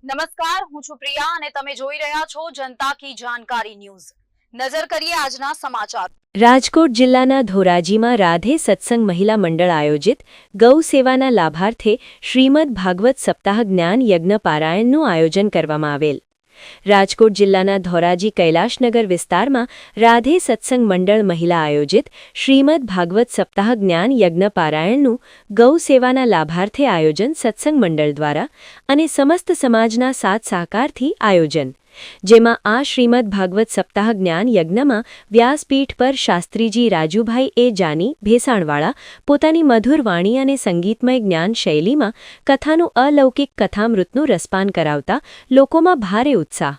નમસ્કાર, હું છું પ્રિયા અને તમે જોઈ રહ્યા છો જનતા કી જાણકારી ન્યૂઝ। નજર કરીએ આજના સમાચાર। રાજકોટ જિલ્લાના ધોરાજીમાં રાધે સત્સંગ મહિલા મંડળ આયોજિત ગૌ સેવાના લાભાર્થે શ્રીમદ ભાગવત સપ્તાહ જ્ઞાન યજ્ઞ પારાયણનું આયોજન કરવામાં આવેલ। રાજકોટ જિલ્લાના ધોરાજી કૈલાશનગર વિસ્તારમાં રાધે સત્સંગ મંડળ મહિલા આયોજિત શ્રીમદ ભાગવત સપ્તાહ જ્ઞાન યજ્ઞ પારાયણનું ગૌ સેવાના લાભાર્થે આયોજન સત્સંગ મંડળ દ્વારા અને સમસ્ત સમાજના સાથ સહકારથી આયોજન, જેમાં આ શ્રીમદ ભાગવત સપ્તાહ જ્ઞાન યજ્ઞમાં વ્યાસપીઠ પર શાસ્ત્રીજી રાજુભાઈ એ જાની ભેસાણવાળા પોતાની મધુર વાણી અને સંગીતમય જ્ઞાન શૈલીમાં કથાનું અલૌકિક કથામૃતનું રસપાન કરાવતા લોકોમાં ભારે ઉત્સાહ।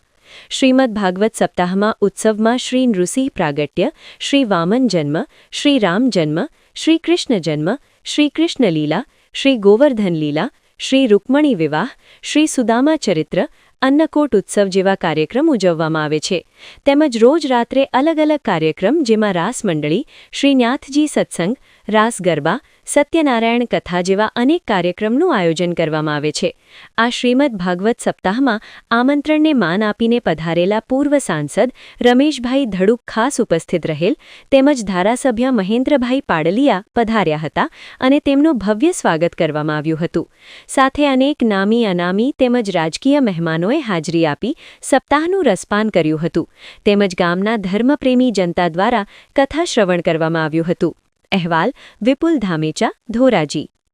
શ્રીમદ ભાગવત સપ્તાહમાં ઉત્સવમાં શ્રી નૃસિંહ પ્રાગટ્ય, શ્રી વામન જન્મ, શ્રી રામ જન્મ, શ્રી કૃષ્ણ જન્મ, શ્રી કૃષ્ણ લીલા, શ્રી ગોવર્ધન લીલા, શ્રી રૂકમણી વિવાહ, શ્રી સુદામા ચરિત્ર, અન્નકોટ ઉત્સવ જેવા કાર્યક્રમ ઉજવવામાં આવે છે। તેમજ રોજ રાત્રે અલગ અલગ કાર્યક્રમ જેમાં રાસ મંડળી, શ્રી ન્યાથજી સત્સંગ, રાસ ગરબા, સત્યનારાયણ કથા જેવા અનેક કાર્યક્રમનું આયોજન કરવામાં આવે છે। આ શ્રીમદ ભાગવત સપ્તાહમાં આમંત્રણને માન આપીને પધારેલા પૂર્વ સાંસદ રમેશભાઈ ધડુક ખાસ ઉપસ્થિત રહેલ, તેમજ ધારાસભ્ય મહેન્દ્રભાઈ પાડલિયા પધાર્યા હતા અને તેમનું ભવ્ય સ્વાગત કરવામાં આવ્યું હતું। સાથે અનેક નામી અનામી તેમજ રાજકીય મહેમાનોએ હાજરી આપી સપ્તાહનું રસપાન કર્યું હતું, તેમજ ગામના ધર્મપ્રેમી જનતા દ્વારા કથા શ્રવણ કરવામાં આવ્યું હતું। અહેવાલ વિપુલ ધામેચા, ધોરાજી।